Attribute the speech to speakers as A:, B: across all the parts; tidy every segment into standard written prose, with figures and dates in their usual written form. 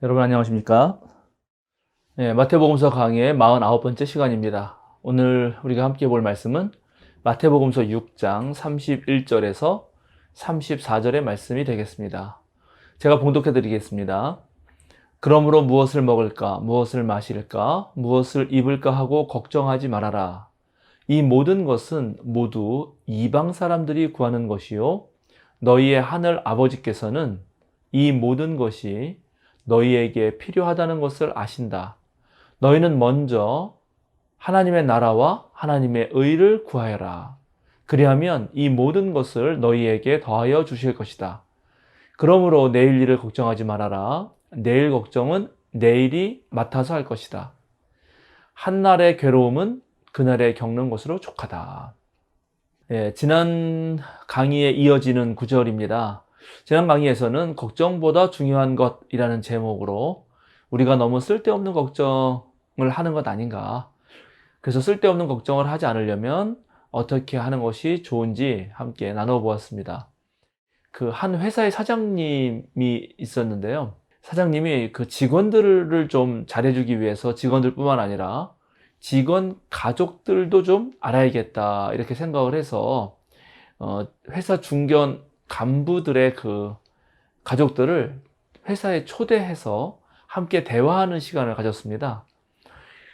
A: 여러분 안녕하십니까? 마태복음서 강의의 49번째 시간입니다. 오늘 우리가 함께 볼 말씀은 마태복음서 6장 31절에서 34절의 말씀이 되겠습니다. 제가 봉독해 드리겠습니다. 그러므로 무엇을 먹을까, 무엇을 마실까, 무엇을 입을까 하고 걱정하지 말아라. 이 모든 것은 모두 이방 사람들이 구하는 것이요 너희의 하늘 아버지께서는 이 모든 것이 너희에게 필요하다는 것을 아신다. 너희는 먼저 하나님의 나라와 하나님의 의를 구하여라. 그리하면 이 모든 것을 너희에게 더하여 주실 것이다. 그러므로 내일 일을 걱정하지 말아라. 내일 걱정은 내일이 맡아서 할 것이다. 한날의 괴로움은 그날에 겪는 것으로 족하다. 지난 강의에 이어지는 구절입니다. 지난 강의에서는 걱정보다 중요한 것이라는 제목으로 우리가 너무 쓸데없는 걱정을 하는 것 아닌가. 그래서 쓸데없는 걱정을 하지 않으려면 어떻게 하는 것이 좋은지 함께 나눠보았습니다. 그 한 회사의 사장님이 있었는데요. 사장님이 그 직원들을 좀 잘해주기 위해서 직원들뿐만 아니라 직원 가족들도 좀 알아야겠다 이렇게 생각을 해서 회사 중견 간부들의 그 가족들을 회사에 초대해서 함께 대화하는 시간을 가졌습니다.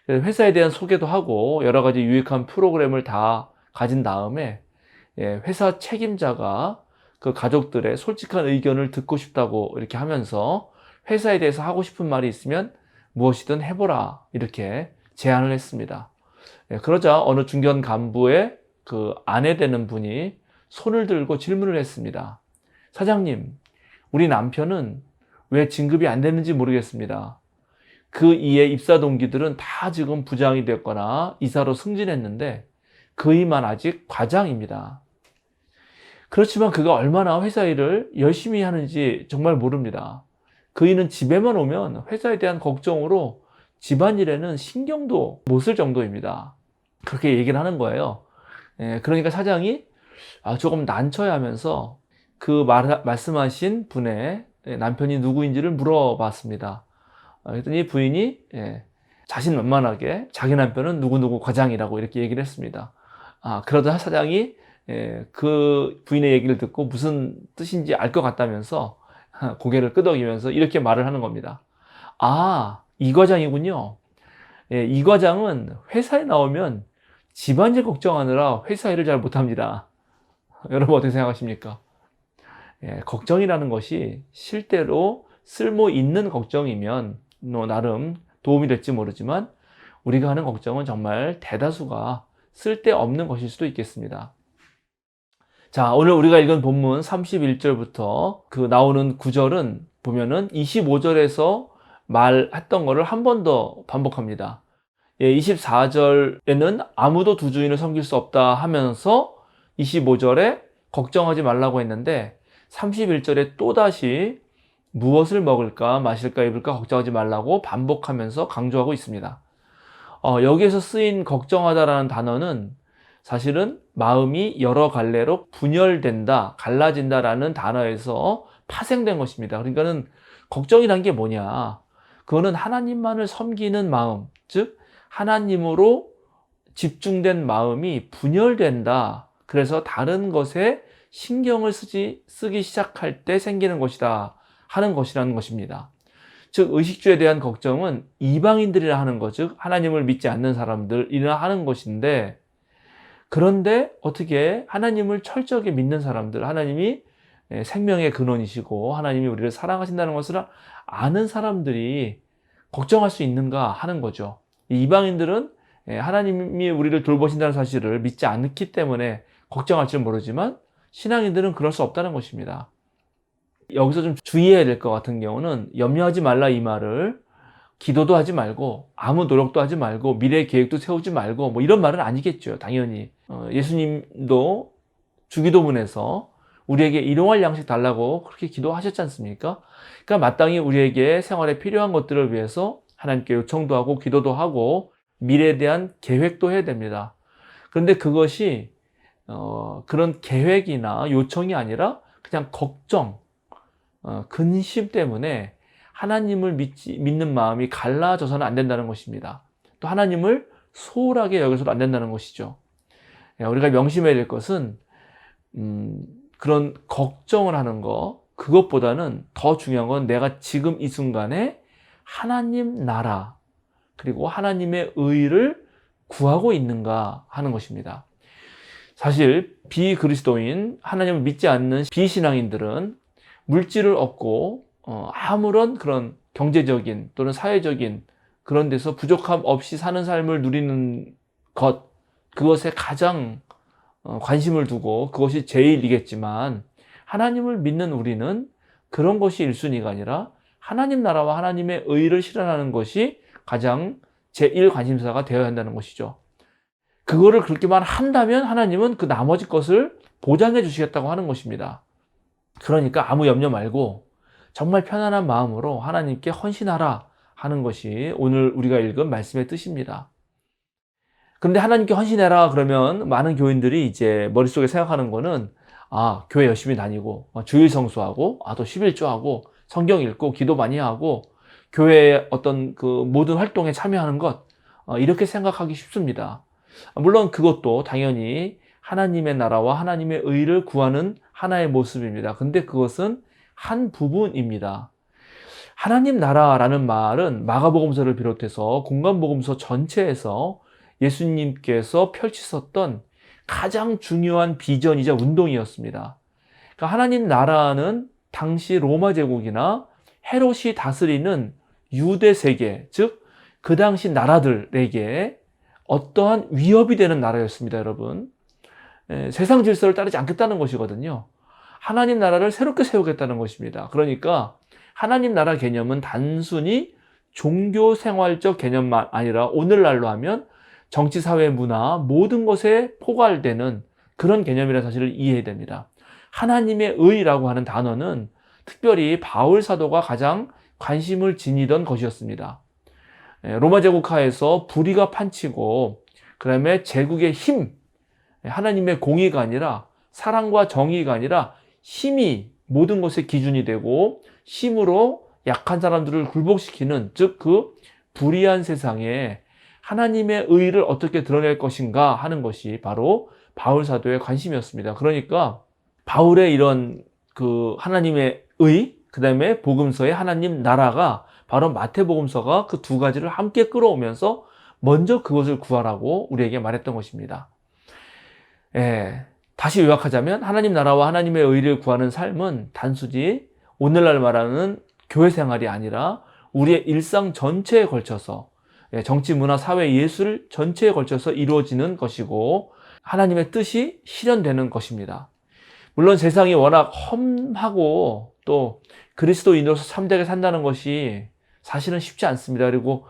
A: 회사에 대한 소개도 하고 여러 가지 유익한 프로그램을 다 가진 다음에 회사 책임자가 그 가족들의 솔직한 의견을 듣고 싶다고 이렇게 하면서 회사에 대해서 하고 싶은 말이 있으면 무엇이든 해보라 이렇게 제안을 했습니다. 그러자 어느 중견 간부의 그 아내 되는 분이 손을 들고 질문을 했습니다. 사장님, 우리 남편은 왜 진급이 안 됐는지 모르겠습니다. 그 이의 입사 동기들은 다 지금 부장이 됐거나 이사로 승진했는데 그이만 아직 과장입니다. 그렇지만 그가 얼마나 회사 일을 열심히 하는지 정말 모릅니다. 그이는 집에만 오면 회사에 대한 걱정으로 집안일에는 신경도 못 쓸 정도입니다. 그렇게 얘기를 하는 거예요. 그러니까 사장이 조금 난처해 하면서 그 말씀하신 분의 남편이 누구인지를 물어봤습니다. 그랬더니 부인이 자신만만하게 자기 남편은 누구누구 과장이라고 이렇게 얘기를 했습니다. 그러다 사장이 그 부인의 얘기를 듣고 무슨 뜻인지 알 것 같다면서 고개를 끄덕이면서 이렇게 말을 하는 겁니다. 이 과장이군요. 이 과장은 회사에 나오면 집안일 걱정하느라 회사 일을 잘 못합니다. 여러분 어떻게 생각하십니까? 걱정이라는 것이 실제로 쓸모 있는 걱정이면 나름 도움이 될지 모르지만 우리가 하는 걱정은 정말 대다수가 쓸데없는 것일 수도 있겠습니다. 자, 오늘 우리가 읽은 본문 31절부터 그 나오는 구절은 보면은 25절에서 말했던 거를 한 번 더 반복합니다. 24절에는 아무도 두 주인을 섬길 수 없다 하면서 25절에 걱정하지 말라고 했는데 31절에 또다시 무엇을 먹을까 마실까 입을까 걱정하지 말라고 반복하면서 강조하고 있습니다. 여기에서 쓰인 걱정하다라는 단어는 사실은 마음이 여러 갈래로 분열된다, 갈라진다라는 단어에서 파생된 것입니다. 그러니까는 걱정이란 게 뭐냐? 그거는 하나님만을 섬기는 마음, 즉 하나님으로 집중된 마음이 분열된다. 그래서 다른 것에 신경을 쓰기 시작할 때 생기는 것이다 하는 것이라는 것입니다. 즉 의식주에 대한 걱정은 이방인들이라 하는 것, 즉 하나님을 믿지 않는 사람들이라 하는 것인데, 그런데 어떻게 하나님을 철저하게 믿는 사람들, 하나님이 생명의 근원이시고 하나님이 우리를 사랑하신다는 것을 아는 사람들이 걱정할 수 있는가 하는 거죠. 이방인들은 하나님이 우리를 돌보신다는 사실을 믿지 않기 때문에 걱정할지 모르지만 신앙인들은 그럴 수 없다는 것입니다. 여기서 좀 주의해야 될 것 같은 경우는 염려하지 말라 이 말을 기도도 하지 말고 아무 노력도 하지 말고 미래 계획도 세우지 말고 뭐 이런 말은 아니겠죠. 당연히 예수님도 주기도문에서 우리에게 일용할 양식 달라고 그렇게 기도하셨지 않습니까? 그러니까 마땅히 우리에게 생활에 필요한 것들을 위해서 하나님께 요청도 하고 기도도 하고 미래에 대한 계획도 해야 됩니다. 그런데 그것이 그런 계획이나 요청이 아니라 그냥 걱정, 근심 때문에 하나님을 믿는 마음이 갈라져서는 안 된다는 것입니다. 또 하나님을 소홀하게 여겨서도 안 된다는 것이죠. 우리가 명심해야 될 것은 그런 걱정을 하는 거, 그것보다는 더 중요한 건 내가 지금 이 순간에 하나님 나라 그리고 하나님의 의를 구하고 있는가 하는 것입니다. 사실 비그리스도인, 하나님을 믿지 않는 비신앙인들은 물질을 얻고 아무런 그런 경제적인 또는 사회적인 그런 데서 부족함 없이 사는 삶을 누리는 것, 그것에 가장 관심을 두고 그것이 제일이겠지만, 하나님을 믿는 우리는 그런 것이 1순위가 아니라 하나님 나라와 하나님의 의를 실현하는 것이 가장 제1관심사가 되어야 한다는 것이죠. 그거를 그렇게만 한다면 하나님은 그 나머지 것을 보장해 주시겠다고 하는 것입니다. 그러니까 아무 염려 말고 정말 편안한 마음으로 하나님께 헌신하라 하는 것이 오늘 우리가 읽은 말씀의 뜻입니다. 그런데 하나님께 헌신해라 그러면 많은 교인들이 이제 머릿속에 생각하는 거는 교회 열심히 다니고 주일 성수하고 또 11조하고 성경 읽고 기도 많이 하고 교회의 어떤 그 모든 활동에 참여하는 것, 이렇게 생각하기 쉽습니다. 물론 그것도 당연히 하나님의 나라와 하나님의 의를 구하는 하나의 모습입니다. 근데 그것은 한 부분입니다. 하나님 나라라는 말은 마가복음서를 비롯해서 공간복음서 전체에서 예수님께서 펼치셨던 가장 중요한 비전이자 운동이었습니다. 그러니까 하나님 나라는 당시 로마 제국이나 헤롯이 다스리는 유대 세계, 즉 그 당시 나라들에게 어떠한 위협이 되는 나라였습니다, 여러분. 세상 질서를 따르지 않겠다는 것이거든요. 하나님 나라를 새롭게 세우겠다는 것입니다. 그러니까 하나님 나라 개념은 단순히 종교 생활적 개념만 아니라 오늘날로 하면 정치, 사회, 문화 모든 것에 포괄되는 그런 개념이라는 사실을 이해해야 됩니다. 하나님의 의라고 하는 단어는 특별히 바울 사도가 가장 관심을 지니던 것이었습니다. 로마 제국 하에서 불의가 판치고 그 다음에 제국의 힘, 하나님의 공의가 아니라 사랑과 정의가 아니라 힘이 모든 것의 기준이 되고 힘으로 약한 사람들을 굴복시키는, 즉 그 불의한 세상에 하나님의 의를 어떻게 드러낼 것인가 하는 것이 바로 바울 사도의 관심이었습니다. 그러니까 바울의 이런 그 하나님의 의, 그 다음에 복음서의 하나님 나라가 바로 마태복음서가 그 두 가지를 함께 끌어오면서 먼저 그것을 구하라고 우리에게 말했던 것입니다. 다시 요약하자면 하나님 나라와 하나님의 의를 구하는 삶은 단순히 오늘날 말하는 교회 생활이 아니라 우리의 일상 전체에 걸쳐서, 정치, 문화, 사회, 예술 전체에 걸쳐서 이루어지는 것이고 하나님의 뜻이 실현되는 것입니다. 물론 세상이 워낙 험하고 또 그리스도인으로서 참되게 산다는 것이 사실은 쉽지 않습니다. 그리고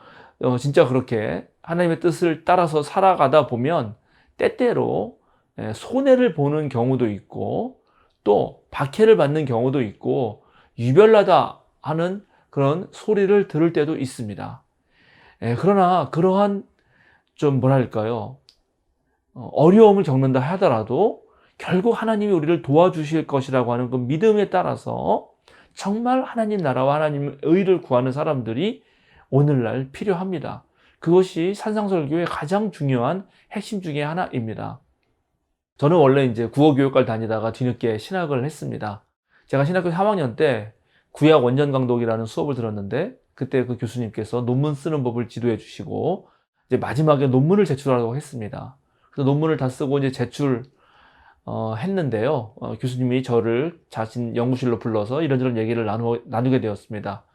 A: 진짜 그렇게 하나님의 뜻을 따라서 살아가다 보면 때때로 손해를 보는 경우도 있고 또 박해를 받는 경우도 있고 유별나다 하는 그런 소리를 들을 때도 있습니다. 그러나 그러한 좀 뭐랄까요, 어려움을 겪는다 하더라도 결국 하나님이 우리를 도와주실 것이라고 하는 그 믿음에 따라서 정말 하나님 나라와 하나님의 의를 구하는 사람들이 오늘날 필요합니다. 그것이 산상설교의 가장 중요한 핵심 중에 하나입니다. 저는 원래 이제 국어교육과를 다니다가 뒤늦게 신학을 했습니다. 제가 신학교 3학년 때 구약 원전 강독이라는 수업을 들었는데 그때 그 교수님께서 논문 쓰는 법을 지도해 주시고 이제 마지막에 논문을 제출하라고 했습니다. 그래서 논문을 다 쓰고 이제 했는데요. 교수님이 저를 자신 연구실로 불러서 이런저런 얘기를 나누게 되었습니다.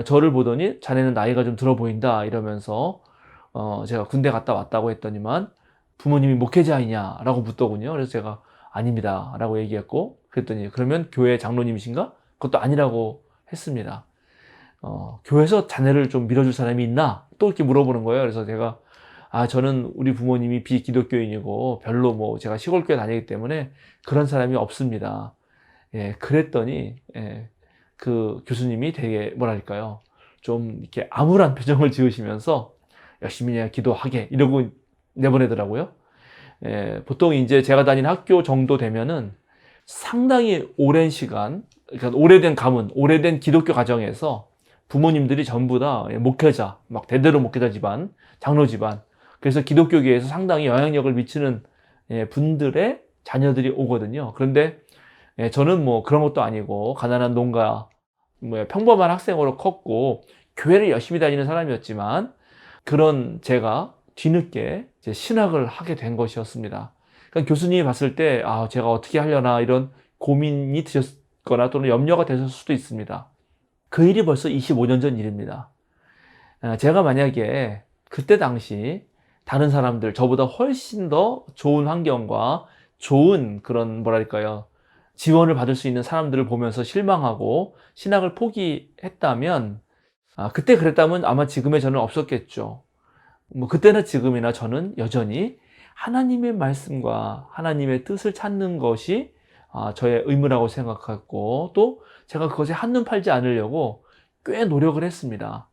A: 저를 보더니 자네는 나이가 좀 들어 보인다 이러면서 제가 군대 갔다 왔다고 했더니만 부모님이 목회자이냐 라고 묻더군요. 그래서 제가 아닙니다 라고 얘기했고, 그랬더니 그러면 교회 장로님이신가? 그것도 아니라고 했습니다. 교회에서 자네를 좀 밀어줄 사람이 있나? 또 이렇게 물어보는 거예요. 그래서 제가 저는 우리 부모님이 비기독교인이고 별로 제가 시골교회 다니기 때문에 그런 사람이 없습니다. 그랬더니 그 교수님이 되게 뭐랄까요, 좀 이렇게 암울한 표정을 지으시면서 열심히 내가 기도하게 이러고 내보내더라고요. 보통 이제 제가 다닌 학교 정도 되면은 상당히 오랜 시간, 그러니까 오래된 가문, 오래된 기독교 가정에서 부모님들이 전부 다 목회자, 막 대대로 목회자 집안, 장로 집안. 그래서 기독교계에서 상당히 영향력을 미치는 분들의 자녀들이 오거든요. 그런데 저는 뭐 그런 것도 아니고 가난한 농가, 평범한 학생으로 컸고 교회를 열심히 다니는 사람이었지만 그런 제가 뒤늦게 이제 신학을 하게 된 것이었습니다. 그러니까 교수님이 봤을 때 제가 어떻게 하려나 이런 고민이 드셨거나 또는 염려가 되셨을 수도 있습니다. 그 일이 벌써 25년 전 일입니다. 제가 만약에 그때 당시 다른 사람들, 저보다 훨씬 더 좋은 환경과 좋은 그런 뭐랄까요, 지원을 받을 수 있는 사람들을 보면서 실망하고 신학을 포기했다면, 그때 그랬다면 아마 지금의 저는 없었겠죠. 뭐 그때나 지금이나 저는 여전히 하나님의 말씀과 하나님의 뜻을 찾는 것이 저의 의무라고 생각했고, 또 제가 그것에 한눈 팔지 않으려고 꽤 노력을 했습니다.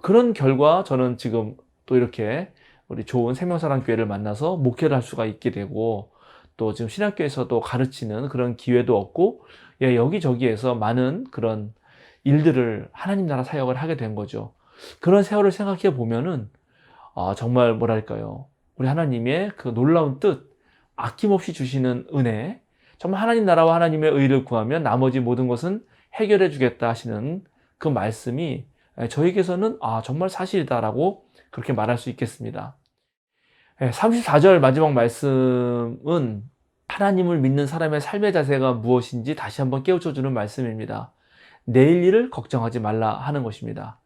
A: 그런 결과 저는 지금 또 이렇게 우리 좋은 생명사랑교회를 만나서 목회를 할 수가 있게 되고, 또 지금 신학교에서도 가르치는 그런 기회도 얻고, 여기저기에서 많은 그런 일들을 하나님 나라 사역을 하게 된 거죠. 그런 세월을 생각해 보면은 정말 뭐랄까요, 우리 하나님의 그 놀라운 뜻, 아낌없이 주시는 은혜, 정말 하나님 나라와 하나님의 의를 구하면 나머지 모든 것은 해결해 주겠다 하시는 그 말씀이 저에게서는 정말 사실이다라고 그렇게 말할 수 있겠습니다. 34절 마지막 말씀은 하나님을 믿는 사람의 삶의 자세가 무엇인지 다시 한번 깨우쳐주는 말씀입니다. 내일 일을 걱정하지 말라 하는 것입니다.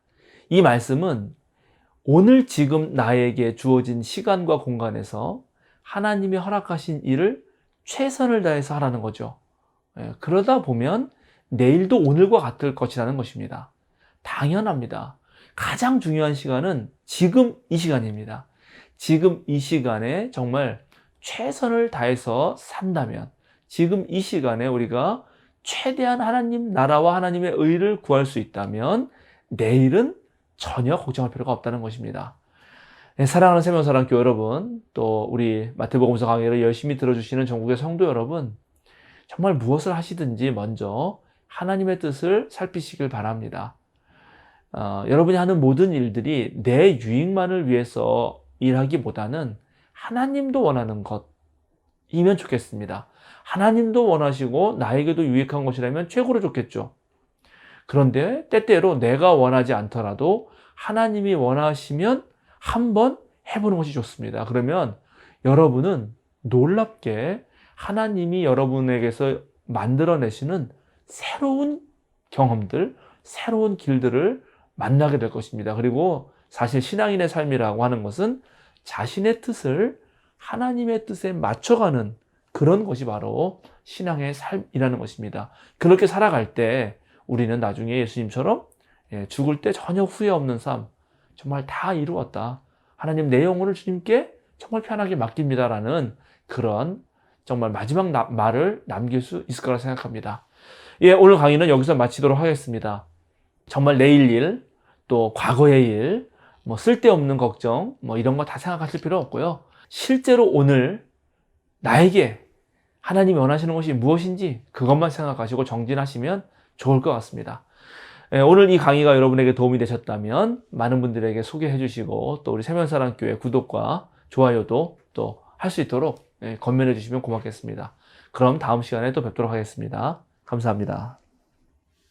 A: 이 말씀은 오늘 지금 나에게 주어진 시간과 공간에서 하나님이 허락하신 일을 최선을 다해서 하라는 거죠. 그러다 보면 내일도 오늘과 같을 것이라는 것입니다. 당연합니다. 가장 중요한 시간은 지금 이 시간입니다. 지금 이 시간에 정말 최선을 다해서 산다면, 지금 이 시간에 우리가 최대한 하나님 나라와 하나님의 의를 구할 수 있다면 내일은 전혀 걱정할 필요가 없다는 것입니다. 사랑하는 생명사랑교회 여러분, 또 우리 마태복음서 강의를 열심히 들어주시는 전국의 성도 여러분, 정말 무엇을 하시든지 먼저 하나님의 뜻을 살피시길 바랍니다. 여러분이 하는 모든 일들이 내 유익만을 위해서 일하기보다는 하나님도 원하는 것이면 좋겠습니다. 하나님도 원하시고 나에게도 유익한 것이라면 최고로 좋겠죠. 그런데 때때로 내가 원하지 않더라도 하나님이 원하시면 한번 해보는 것이 좋습니다. 그러면 여러분은 놀랍게 하나님이 여러분에게서 만들어내시는 새로운 경험들, 새로운 길들을 만나게 될 것입니다. 그리고 사실 신앙인의 삶이라고 하는 것은 자신의 뜻을 하나님의 뜻에 맞춰가는 그런 것이 바로 신앙의 삶이라는 것입니다. 그렇게 살아갈 때 우리는 나중에 예수님처럼 죽을 때 전혀 후회 없는 삶, 정말 다 이루었다, 하나님 내 영혼을 주님께 정말 편하게 맡깁니다라는 그런 정말 마지막 말을 남길 수 있을 거라 생각합니다. 오늘 강의는 여기서 마치도록 하겠습니다. 정말 내일 일, 또 과거의 일, 쓸데없는 걱정, 이런 거 다 생각하실 필요 없고요. 실제로 오늘 나에게 하나님이 원하시는 것이 무엇인지 그것만 생각하시고 정진하시면 좋을 것 같습니다. 오늘 이 강의가 여러분에게 도움이 되셨다면 많은 분들에게 소개해 주시고, 또 우리 생명사랑교회 구독과 좋아요도 또 할 수 있도록 건면해 주시면 고맙겠습니다. 그럼 다음 시간에 또 뵙도록 하겠습니다. 감사합니다.